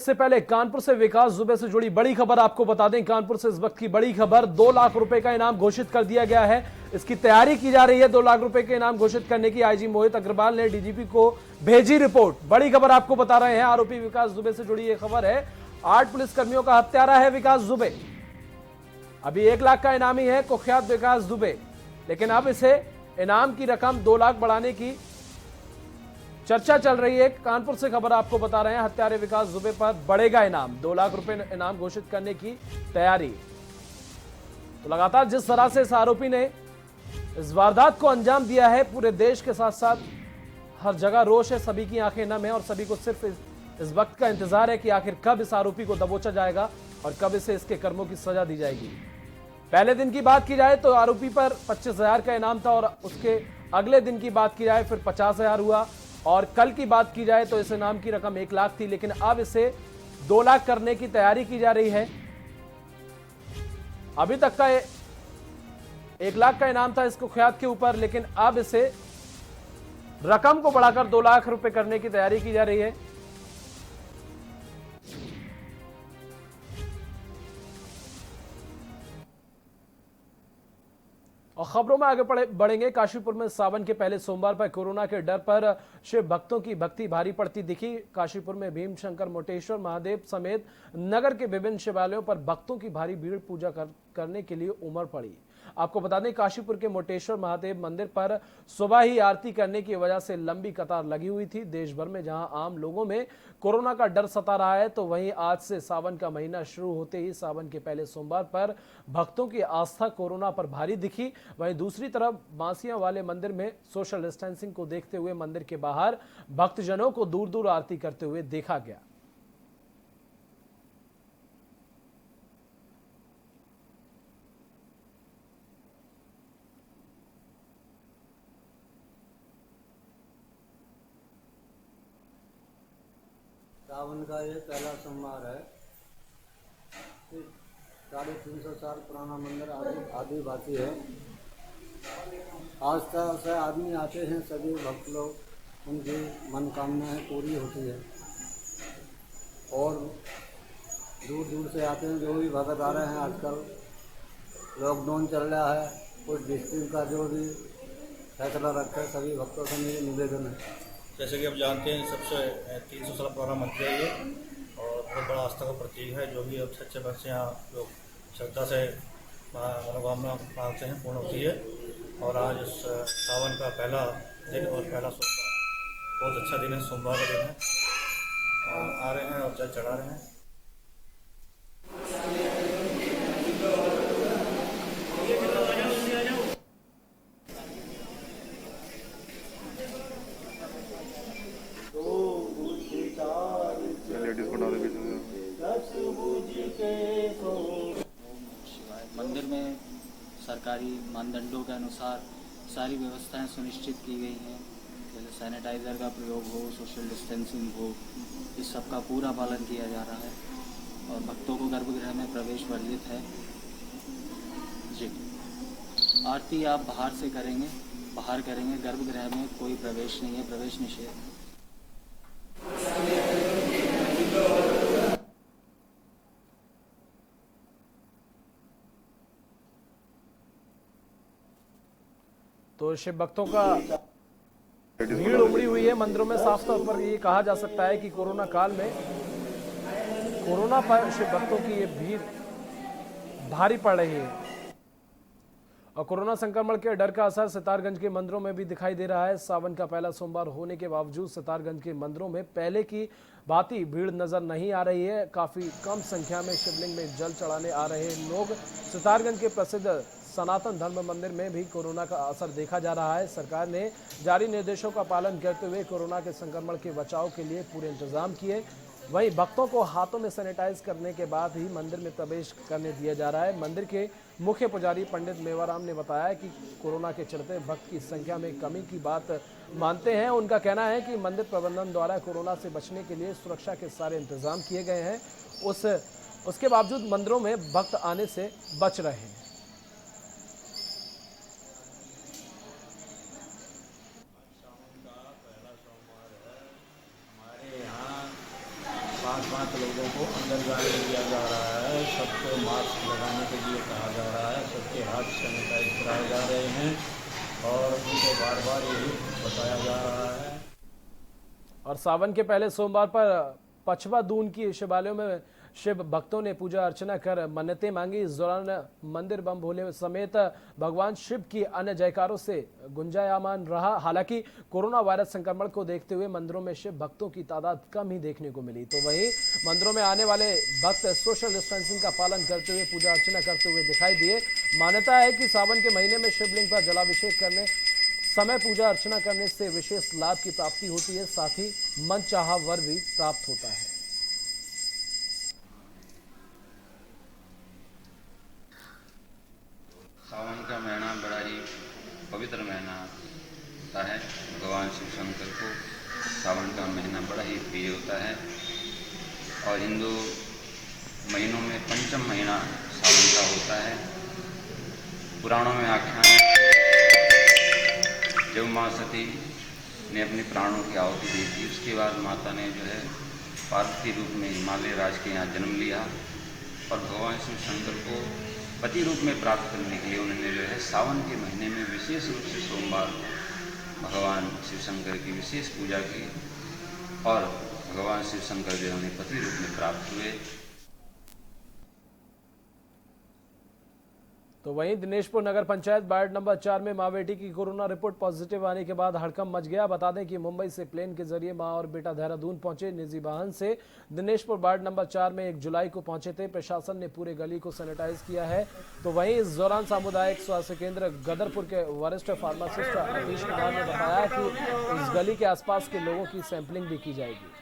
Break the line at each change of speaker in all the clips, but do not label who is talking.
इससे पहले कानपुर से विकास दुबे से जुड़ी बड़ी खबर आपको बता दें। कानपुर से इस वक्त की बड़ी खबर, 2 लाख रुपए का इनाम घोषित कर दिया गया है। इसकी तैयारी की जा रही है। 2 लाख रुपए के इनाम घोषित करने की आईजी मोहित अग्रवाल ने डीजीपी को भेजी रिपोर्ट। बड़ी खबर आपको बता रहे हैं, आरोपी विकास दुबे से जुड़ी यह खबर है। 8 पुलिसकर्मियों का हत्यारा है विकास दुबे। अभी 1 लाख का इनामी है कुख्यात विकास दुबे, लेकिन अब इसे इनाम की रकम 2 लाख बढ़ाने की चर्चा चल रही है। कानपुर से खबर आपको बता रहे हैं, हत्यारे विकास दुबे पर बढ़ेगा इनाम। 2 लाख रुपए इनाम घोषित करने की तैयारी। तो लगातार जिस तरह से इस आरोपी ने इस वारदात को अंजाम दिया है, पूरे देश के साथ साथ हर जगह रोष है, सभी की आंखें नम है और सभी को सिर्फ इस वक्त का इंतजार है कि आखिर कब इस आरोपी को दबोचा जाएगा और कब इसे इसके कर्मों की सजा दी जाएगी। पहले दिन की बात की जाए तो आरोपी पर 25,000 का इनाम था और उसके अगले दिन की बात की जाए फिर 50,000 हुआ और कल की बात की जाए तो इस इनाम की रकम 1 लाख थी, लेकिन अब इसे 2 लाख करने की तैयारी की जा रही है। अभी तक का 1 लाख का इनाम था इस कुख्यात के ऊपर, लेकिन अब इसे रकम को बढ़ाकर 2 लाख रुपए करने की तैयारी की जा रही है। और खबरों में आगे बढ़ेंगे। काशीपुर में सावन के पहले सोमवार पर कोरोना के डर पर शिव भक्तों की भक्ति भारी पड़ती दिखी। काशीपुर में भीम शंकर मोटेश्वर महादेव समेत नगर के विभिन्न शिवालयों पर भक्तों की भारी भीड़ पूजा करने के लिए उमड़ पड़ी। आपको बता दें, काशीपुर के मोटेश्वर महादेव मंदिर पर सुबह ही आरती करने की वजह से लंबी कतार लगी हुई थी। देश भर में जहां आम लोगों में कोरोना का डर सता रहा है, तो वहीं आज से सावन का महीना शुरू होते ही सावन के पहले सोमवार पर भक्तों की आस्था कोरोना पर भारी दिखी। वहीं दूसरी तरफ बांसियां वाले मंदिर में सोशल डिस्टेंसिंग को देखते हुए मंदिर के बाहर भक्तजनों को दूर दूर आरती करते हुए देखा गया।
सावन का ये पहला सोमवार है। 350 साल पुराना मंदिर आदिवासी है। आस्था से आदमी आते हैं, सभी भक्त लोग, उनकी मनोकामनाएं पूरी होती है और दूर दूर से आते हैं। जो भी भक्त आ रहे हैं, आजकल लॉकडाउन चल रहा है, कुछ डिस्ट्रिक्ट का जो भी फैसला रखा है, सभी भक्तों से मेरी निवेदन है।
जैसे कि आप जानते हैं, सबसे 300 साल पुराना मंदिर है ये और बहुत बड़ा आस्था का प्रतीक है। जो भी अब सच्चे मन से यहाँ लोग श्रद्धा से मनोकामना मांगते हैं, पूर्ण होती है। और आज इस सावन का पहला दिन और पहला सोमवार बहुत अच्छा दिन है, सोमवार का दिन है। आ रहे हैं और जल चढ़ा रहे हैं।
मंदिर में सरकारी मानदंडों के अनुसार सारी व्यवस्थाएं सुनिश्चित की गई हैं। जैसे सैनिटाइज़र का प्रयोग हो, सोशल डिस्टेंसिंग हो, इस सब का पूरा पालन किया जा रहा है और भक्तों को गर्भगृह में प्रवेश वर्जित है। जी, आरती आप बाहर से करेंगे, बाहर करेंगे, गर्भगृह में कोई प्रवेश नहीं है, प्रवेश निषेध है।
तो शिव भक्तों का भीड़ उमड़ी हुई है मंदिरों में। साफ तौर पर ये कहा जा सकता है कि कोरोना काल में कोरोना पर शिव भक्तों की ये भीड़ भारी पड़ रही है और कोरोना संक्रमण के डर का असर सितारगंज के मंदिरों में भी दिखाई दे रहा है। सावन का पहला सोमवार होने के बावजूद सितारगंज के मंदिरों में पहले की भांति भीड़ नजर नहीं आ रही है। काफी कम संख्या में शिवलिंग में जल चढ़ाने आ रहे लोग। सितारगंज के प्रसिद्ध सनातन धर्म मंदिर में भी कोरोना का असर देखा जा रहा है। सरकार ने जारी निर्देशों का पालन करते हुए कोरोना के संक्रमण के बचाव के लिए पूरे इंतजाम किए। वहीं भक्तों को हाथों में सैनिटाइज करने के बाद ही मंदिर में प्रवेश करने दिया जा रहा है। मंदिर के मुख्य पुजारी पंडित मेवाराम ने बताया कि कोरोना के चलते भक्त की संख्या में कमी की बात मानते हैं। उनका कहना है कि मंदिर प्रबंधन द्वारा कोरोना से बचने के लिए सुरक्षा के सारे इंतजाम किए गए हैं। उसके बावजूद मंदिरों में भक्त आने से बच रहे हैं।
पाँच लोग
लोगों को अंदर जाने दिया जा रहा है, सबको मास्क लगाने के लिए कहा जा रहा है, सबके हाथ सैनिटाइज कराए जा रहे हैं और उनको बार बार यही बताया जा रहा है।
और सावन के पहले सोमवार पर पछवा दून की शिवालयों में शिव भक्तों ने पूजा अर्चना कर मन्नतें मांगी। इस दौरान मंदिर बम भोले समेत भगवान शिव की अन्य जयकारों से गुंजायमान रहा। हालांकि कोरोना वायरस संक्रमण को देखते हुए मंदिरों में शिव भक्तों की तादाद कम ही देखने को मिली। तो वहीं मंदिरों में आने वाले भक्त सोशल डिस्टेंसिंग का पालन करते हुए पूजा अर्चना करते हुए दिखाई दिए। मान्यता है कि सावन के महीने में शिवलिंग पर जलाभिषेक करने समय पूजा अर्चना करने से विशेष लाभ की प्राप्ति होती है, साथ ही मनचाहा वर भी प्राप्त होता है।
सावन का महीना बड़ा ही पवित्र महीना होता है। भगवान शिव शंकर को सावन का महीना बड़ा ही प्रिय होता है और हिंदू महीनों में पंचम महीना सावन का होता है। पुराणों में आख्यान है, जब माँ सती ने अपने प्राणों की आहुति दी थी, उसके बाद माता ने जो है पार्वती रूप में हिमालय राज के यहाँ जन्म लिया और भगवान शिव शंकर को पति रूप में प्राप्त करने के लिए उन्होंने जो है सावन के महीने में विशेष रूप से सोमवार भगवान शिव शंकर की विशेष पूजा की और भगवान शिव शंकर जो उन्हें पति रूप में प्राप्त हुए।
तो वहीं दिनेशपुर नगर पंचायत वार्ड नंबर 4 में मां बेटी की कोरोना रिपोर्ट पॉजिटिव आने के बाद हड़कंप मच गया। बता दें कि मुंबई से प्लेन के जरिए मां और बेटा देहरादून पहुंचे निजी वाहन से दिनेशपुर वार्ड नंबर 4 में 1 जुलाई को पहुंचे थे। प्रशासन ने पूरे गली को सैनिटाइज किया है। तो वहीं इस दौरान सामुदायिक स्वास्थ्य केंद्र गदरपुर के वरिष्ठ फार्मासिस्ट अतीश कुमार ने बताया कि इस गली के आसपास के लोगों की सैंपलिंग भी की जाएगी।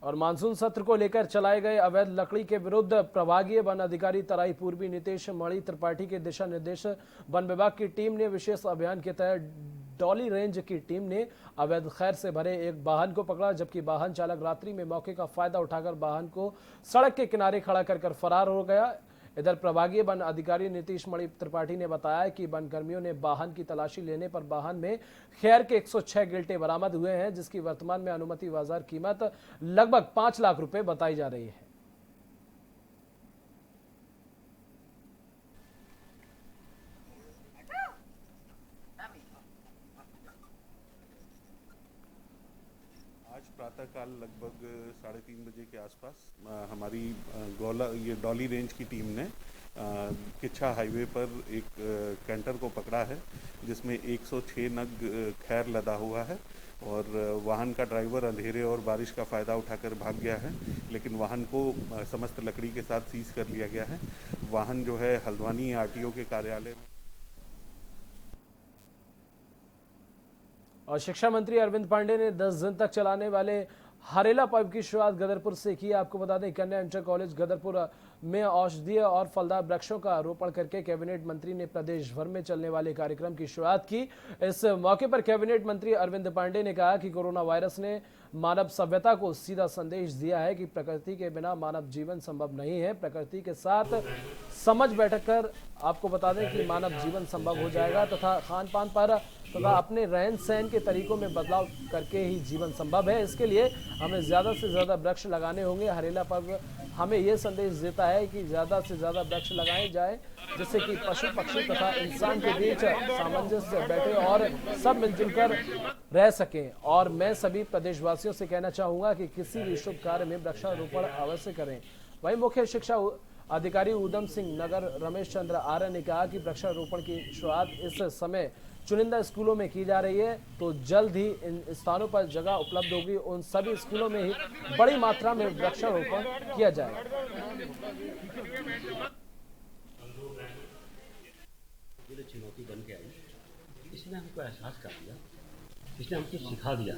और मानसून सत्र को लेकर चलाए गए अवैध लकड़ी के विरुद्ध प्रभागीय वन अधिकारी तराई पूर्वी नितेश मणि त्रिपाठी के दिशा निर्देश वन विभाग की टीम ने विशेष अभियान के तहत डॉली रेंज की टीम ने अवैध खैर से भरे एक वाहन को पकड़ा, जबकि वाहन चालक रात्रि में मौके का फायदा उठाकर वाहन को सड़क के किनारे खड़ा कर फरार हो गया। इधर प्रभागीय वन अधिकारी नीतीश मणि त्रिपाठी ने बताया कि वन कर्मियों ने वाहन की तलाशी लेने पर वाहन में खैर के 106 गिल्टे बरामद हुए हैं, जिसकी वर्तमान में अनुमति बाजार कीमत लगभग 5 लाख रुपए बताई जा रही है।
आज प्रातःकाल लगभग 3:30 बजे के आसपास हमारी डॉली रेंज की टीम ने किच्छा हाईवे पर एक कैंटर को पकड़ा है, जिसमें 106 नग खैर लदा हुआ है और वाहन का ड्राइवर अंधेरे और बारिश का फ़ायदा उठाकर भाग गया है, लेकिन वाहन को समस्त लकड़ी के साथ सीज कर लिया गया है। वाहन जो है हल्द्वानी आरटीओ के कार्यालय में। और शिक्षा मंत्री अरविंद पांडे ने 10 दिन तक चलाने वाले हरेला पर्व की शुरुआत गदरपुर से की। आपको बता दें कन्या इंटर कॉलेज गदरपुर में औषधीय और फलदार वृक्षों का रोपण करके कैबिनेट मंत्री ने प्रदेश भर में चलने वाले कार्यक्रम की शुरुआत की। इस मौके पर कैबिनेट मंत्री अरविंद पांडे ने कहा कि कोरोना वायरस ने मानव सभ्यता को सीधा संदेश दिया है कि प्रकृति के बिना मानव जीवन संभव नहीं है। प्रकृति के साथ समझ बैठकर आपको बता दें कि मानव जीवन संभव हो जाएगा तथा खान पान पर तथा अपने रहन सहन के तरीकों में बदलाव करके ही जीवन संभव है। इसके लिए हमें ज़्यादा से ज़्यादा वृक्ष लगाने होंगे। हरेला पर्व हमें यह संदेश देता है कि ज़्यादा से ज़्यादा वृक्ष लगाए जाए, जिससे कि पशु पक्षी तथा इंसान के बीच सामंजस्य बैठे और सब मिलजुल कर रह सकें। और मैं सभी प्रदेशवासियों से कहना चाहूँगा कि किसी भी शुभ कार्य में वृक्षारोपण अवश्य करें। वहीं मुख्य शिक्षा अधिकारी उधम सिंह नगर रमेश चंद्र आर्य ने कहा कि वृक्षारोपण की शुरुआत इस समय चुनिंदा स्कूलों में की जा रही है, तो जल्द ही इन स्थानों पर जगह उपलब्ध होगी। उन सभी स्कूलों में ही बड़ी मात्रा में वृक्षारोपण किया जाएगा।
चुनौती बन के आई, इसने हमको एहसास कर दिया, इसने हमको सिखा दिया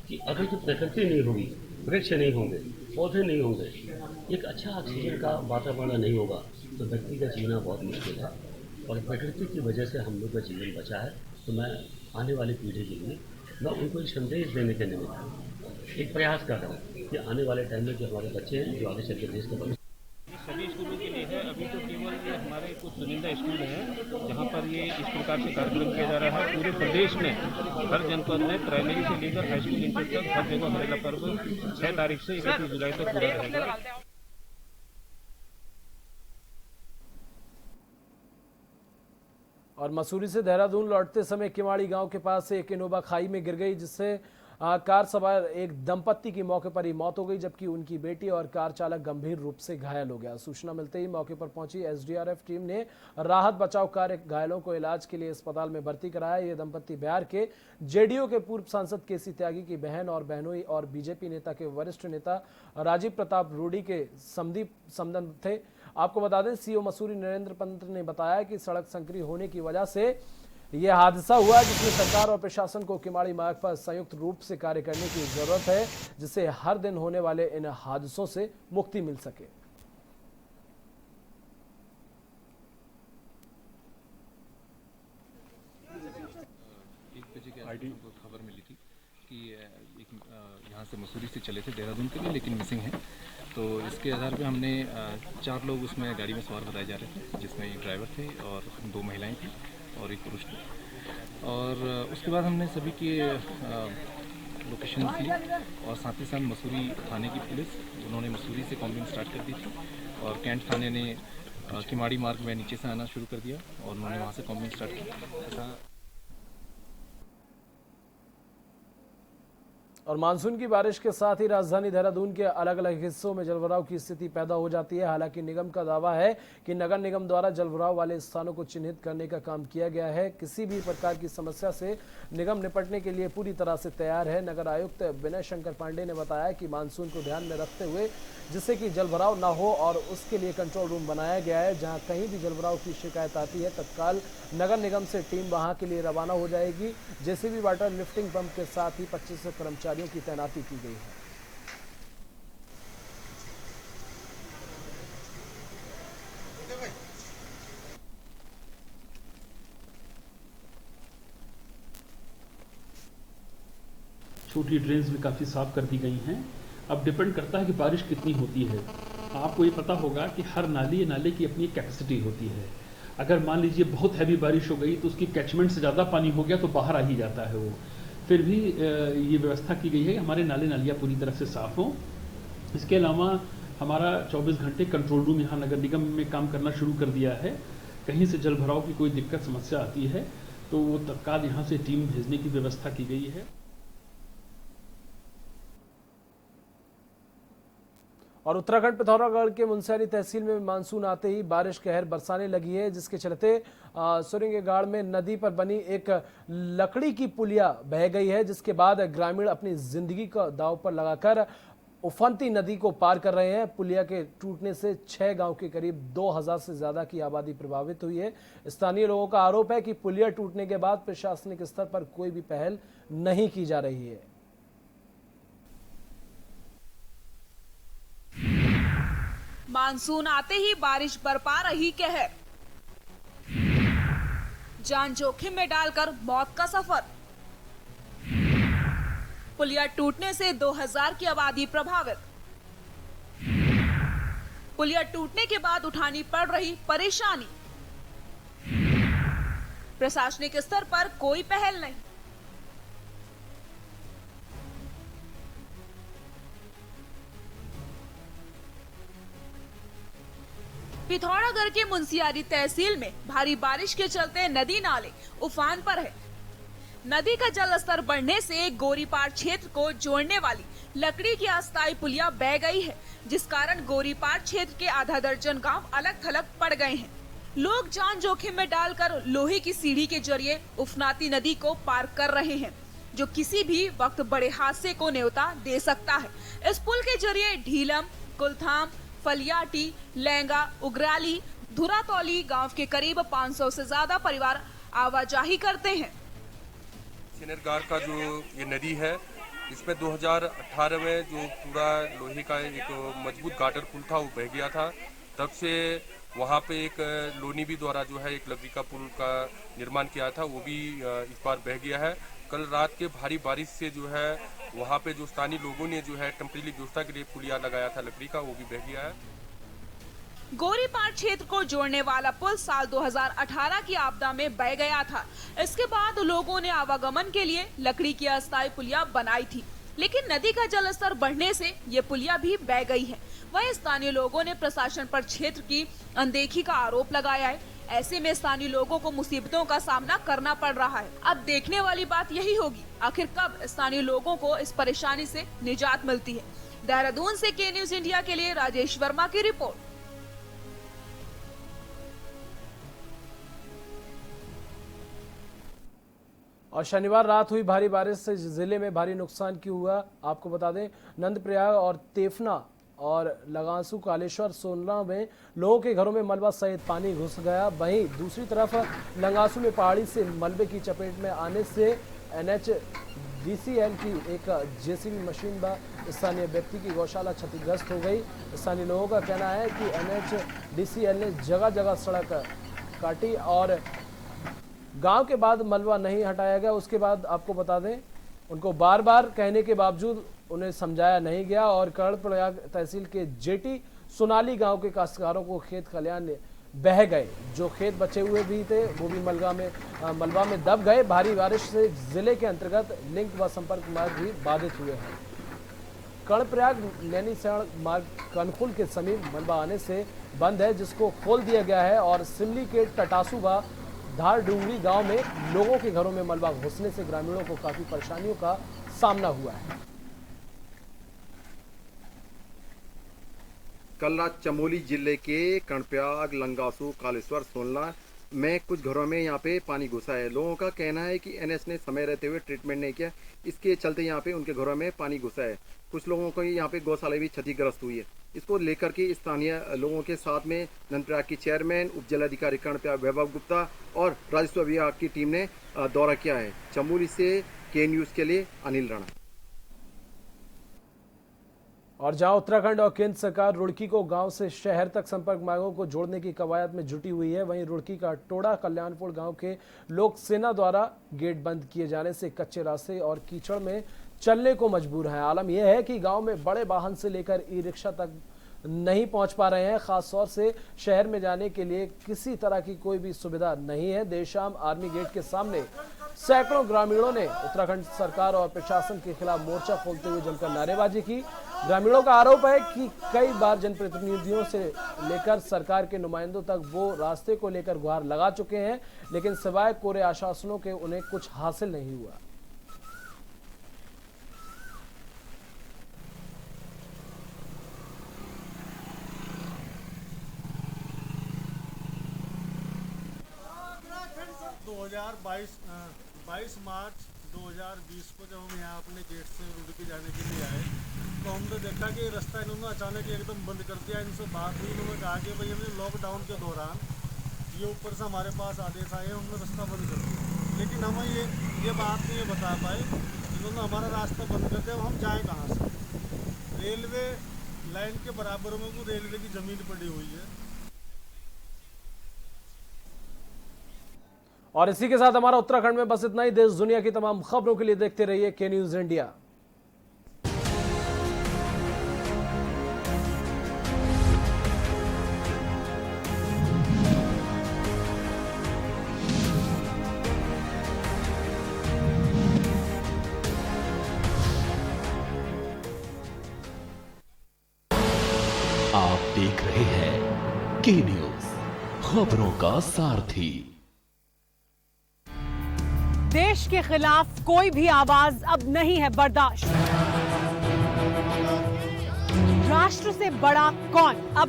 कि अगर जो प्रकृति नहीं होगी, वृक्ष नहीं होंगे, पौधे नहीं होंगे, एक अच्छा ऑक्सीजन का वातावरण नहीं होगा, तो व्यक्ति का जीना बहुत मुश्किल है। और प्रकृति की वजह से हम लोग का जीवन बचा है। तो मैं आने वाली पीढ़ी के लिए मैं उनको एक संदेश देने के निमित्त एक प्रयास कर रहा हूँ कि आने वाले टाइम में जो हमारे बच्चे हैं, जो आगे चल के देश का भविष्य,
सभी स्कूलों के लिए है। अभी तो केवल ये हमारे कुछ चुनिंदा स्कूल हैं जहाँ पर ये इस प्रकार से कार्यक्रम किया जा रहा है। पूरे प्रदेश में हर जनपद में प्राइमरी से लेकर हाई स्कूल इंटर तक हर जगह हरेला पर्व 6 तारीख से 31 जुलाई तक पूरा रहेगा।
और मसूरी से देहरादून लौटते समय किमाड़ी गांव के पास से एक इनोवा खाई में गिर गई, जिससे कार सवार एक दंपत्ति की मौके पर ही मौत हो गई, जबकि उनकी बेटी और कार चालक गंभीर रूप से घायल हो गया। सूचना मिलते ही मौके पर पहुंची एसडीआरएफ टीम ने राहत बचाव कार्य, घायलों को इलाज के लिए अस्पताल में भर्ती कराया। ये दंपत्ति बिहार के जेडीयू के पूर्व सांसद केसी त्यागी की बहन और बहनोई और बीजेपी नेता के वरिष्ठ नेता राजीव प्रताप रूडी के समधन थे। आपको बता दें, सीओ मसूरी नरेंद्र पंत ने बताया कि सड़क संकरी होने की वजह से यह हादसा हुआ, जिसमें सरकार और प्रशासन को किमाड़ी मार्ग पर संयुक्त रूप से कार्य करने की जरूरत है, जिससे हर दिन होने वाले इन हादसों से मुक्ति मिल सके।
एक बजे के आसपास हमको खबर मिली थी कि एक यहाँ से मसूरी से चले थे देहरादून के लिए, लेकिन मिसिंग है। तो इसके आधार पे हमने 4 लोग उसमें गाड़ी में सवार बताए जा रहे थे, जिसमें एक ड्राइवर थे और 2 महिलाएं थी और एक पुरुष थे। और उसके बाद हमने सभी के लोकेशन ली और साथ ही साथ मसूरी थाने की पुलिस, उन्होंने मसूरी से कॉम्बिंग स्टार्ट कर दी थी और कैंट थाने ने किमाड़ी मार्ग में नीचे से आना शुरू कर दिया और उन्होंने वहाँ से कॉम्बिंग स्टार्ट किया।
और मानसून की बारिश के साथ ही राजधानी देहरादून के अलग अलग हिस्सों में जलभराव की स्थिति पैदा हो जाती है। हालांकि निगम का दावा है कि नगर निगम द्वारा जलभराव वाले स्थानों को चिन्हित करने का काम किया गया है। किसी भी प्रकार की समस्या से निगम निपटने के लिए पूरी तरह से तैयार है। नगर आयुक्त विनय शंकर पांडे ने बताया कि मानसून को ध्यान में रखते हुए, जिससे कि जलभराव न हो और उसके लिए कंट्रोल रूम बनाया गया है। जहाँ कहीं भी जलभराव की शिकायत आती है, तत्काल नगर निगम से टीम वहाँ के लिए रवाना हो जाएगी। जेसीबी वाटर लिफ्टिंग पंप के साथ ही 25 कर्मचारियों की तैनाती की गई है।
छोटी ड्रेन्स भी काफ़ी साफ कर दी गई हैं। अब डिपेंड करता है कि बारिश कितनी होती है। आपको ये पता होगा कि हर नाले की अपनी कैपेसिटी होती है। अगर मान लीजिए बहुत हैवी बारिश हो गई तो उसकी कैचमेंट से ज़्यादा पानी हो गया तो बाहर आ ही जाता है वो। फिर भी ये व्यवस्था की गई है कि हमारे नाले नालियाँ पूरी तरह से साफ़ हों। इसके अलावा हमारा 24 घंटे कंट्रोल रूम यहाँ नगर निगम में काम करना शुरू कर दिया है। कहीं से जल भराव की कोई दिक्कत समस्या आती है तो वो तत्काल यहाँ से टीम भेजने की व्यवस्था की गई है।
और उत्तराखंड पिथौरागढ़ के मुनस्यारी तहसील में मानसून आते ही बारिश कहर बरसाने लगी है, जिसके चलते सुरिंगेगाड़ में नदी पर बनी एक लकड़ी की पुलिया बह गई है, जिसके बाद ग्रामीण अपनी जिंदगी का दांव पर लगाकर उफनती नदी को पार कर रहे हैं। पुलिया के टूटने से 6 गांव के करीब 2000 से ज्यादा की आबादी प्रभावित हुई है। स्थानीय लोगों का आरोप है कि पुलिया टूटने के बाद प्रशासनिक स्तर पर कोई भी पहल नहीं की जा रही है।
मानसून आते ही बारिश बरपा रही कहर, जान जोखिम में डालकर मौत का सफर। पुलिया टूटने से 2000 की आबादी प्रभावित। पुलिया टूटने के बाद उठानी पड़ रही परेशानी, प्रशासनिक स्तर पर कोई पहल नहीं। पिथौरागढ़ के मुनस्यारी तहसील में भारी बारिश के चलते नदी नाले उफान पर है। नदी का जल स्तर बढ़ने से गोरीपार क्षेत्र को जोड़ने वाली लकड़ी की अस्थायी पुलिया बह गई है, जिस कारण गोरीपार क्षेत्र के आधा दर्जन गांव अलग थलग पड़ गए हैं। लोग जान जोखिम में डालकर लोहे की सीढ़ी के जरिए उफनाती नदी को पार कर रहे हैं, जो किसी भी वक्त बड़े हादसे को न्योता दे सकता है। इस पुल के जरिए ढीलम, कुलथाम, फलियाटी, लैंगा, उगराली, धुरातौली गांव के करीब 500 से ज्यादा परिवार आवाजाही करते हैं।
सिनेरगार का जो ये नदी है, इसमें 2018 में जो पूरा लोहे का एक मजबूत गाटर पुल था वो बह गया था। तब से वहाँ पे एक लोनीबी द्वारा जो है एक लकड़ी का पुल का निर्माण किया था, वो भी इस बार बह गया है। कल रात के भारी बारिश से जो है वहाँ पे जो स्थानीय लोगों ने जो है टेम्परेरी व्यवस्था के लिए पुलिया लगाया था लकड़ी का, वो भी बह गया है।
गोरीपार क्षेत्र को जोड़ने वाला पुल साल 2018 की आपदा में बह गया था। इसके बाद लोगों ने आवागमन के लिए लकड़ी की अस्थायी पुलिया बनाई थी, लेकिन नदी का जलस्तर बढ़ने से ये पुलिया भी बह गई है। वहीं स्थानीय लोगों ने प्रशासन पर क्षेत्र की अनदेखी का आरोप लगाया है। ऐसे में स्थानीय लोगों को मुसीबतों का सामना करना पड़ रहा है। अब देखने वाली बात यही होगी, आखिर कब स्थानीय लोगों को इस परेशानी से निजात मिलती है। देहरादून से के न्यूज इंडिया के लिए राजेश वर्मा की रिपोर्ट।
और शनिवार रात हुई भारी बारिश से जिले में भारी नुकसान क्यों हुआ आपको बता दें। नंदप्रयाग और तेफना और लगासू, कालेश्वर, सोनला में लोगों के घरों में मलबा सहित पानी घुस गया। वहीं दूसरी तरफ लगासू में पहाड़ी से मलबे की चपेट में आने से NHDCL की एक JCB मशीन व स्थानीय व्यक्ति की गौशाला क्षतिग्रस्त हो गई। स्थानीय लोगों का कहना है कि NHDCL ने जगह जगह सड़क काटी और गांव के बाद मलबा नहीं हटाया गया। उसके बाद आपको बता दें, उनको बार बार कहने के बावजूद उन्हें समझाया नहीं गया और कर्णप्रयाग तहसील के जेटी सोनाली गांव के काश्तकारों को खेत खलियान बह गए। जो खेत बचे हुए भी थे वो भी मलबा में दब गए। भारी बारिश से जिले के अंतर्गत लिंक व संपर्क मार्ग भी बाधित हुए हैं। कर्णप्रयाग नैनीसैण मार्ग कनखुल के समीप मलबा आने से बंद है, जिसको खोल दिया गया है और सिमली के टटासू व धार डूंगरी गांव में लोगों के घरों में मलबा घुसने से ग्रामीणों को काफी परेशानियों का सामना हुआ है।
कल रात चमोली जिले के कर्णप्रयाग, लंगासू, कालेश्वर, सोनला में कुछ घरों में यहाँ पे पानी घुसा है। लोगों का कहना है कि NS ने समय रहते हुए ट्रीटमेंट नहीं किया, इसके चलते यहाँ पे उनके घरों में पानी घुसा है। कुछ लोगों को यहाँ पे गौशाला भी क्षतिग्रस्त हुई है। इसको लेकर के स्थानीय लोगों के साथ में नंदप्रयाग की चेयरमैन, उप जिलाधिकारी कर्णप्रयाग वैभव गुप्ता और राजस्व विभाग की टीम ने दौरा किया है। चमोली से के न्यूज के लिए अनिल राणा।
और जहां उत्तराखंड और केंद्र सरकार रुड़की को गांव से शहर तक संपर्क मार्गों को जोड़ने की कवायद में जुटी हुई है, वहीं रुड़की का टोड़ा कल्याणपुर गांव के लोग सेना द्वारा गेट बंद किए जाने से कच्चे रास्ते और कीचड़ में चलने को मजबूर हैं। आलम यह है कि गांव में बड़े वाहन से लेकर ई-रिक्शा तक नहीं पहुंच पा रहे हैं। खास तौर से शहर में जाने के लिए किसी तरह की कोई भी सुविधा नहीं है। देर शाम आर्मी गेट के सामने सैकड़ों ग्रामीणों ने उत्तराखंड सरकार और प्रशासन के खिलाफ मोर्चा खोलते हुए जमकर नारेबाजी की। ग्रामीणों का आरोप है कि कई बार जनप्रतिनिधियों से लेकर सरकार के नुमाइंदों तक वो रास्ते को लेकर गुहार लगा चुके हैं, लेकिन सिवाय कोरे आश्वासनों के उन्हें कुछ हासिल नहीं हुआ।
बाईस मार्च 2020 को जब हम यहाँ अपने गेट से रुड़की जाने के लिए आए तो हमने देखा कि रास्ता इन्होंने अचानक एकदम बंद कर दिया। इनसे बात हुई, इन्होंने कहा कि भाई हमने लॉकडाउन के दौरान ये ऊपर से हमारे पास आदेश आए, हमने रास्ता बंद कर दिया, लेकिन हमें ये बात नहीं बता पाए इन्होंने हमारा रास्ता बंद कर दिया। हम जाएँ कहाँ से? रेलवे लाइन के बराबर में वो रेलवे की ज़मीन पड़ी हुई है।
और इसी के साथ हमारा उत्तराखंड में बस इतना ही। देश दुनिया की तमाम खबरों के लिए देखते रहिए के न्यूज इंडिया।
आप देख रहे हैं के न्यूज, खबरों का सारथी।
देश के खिलाफ कोई भी आवाज अब नहीं है बर्दाश्त। राष्ट्र से बड़ा कौन अब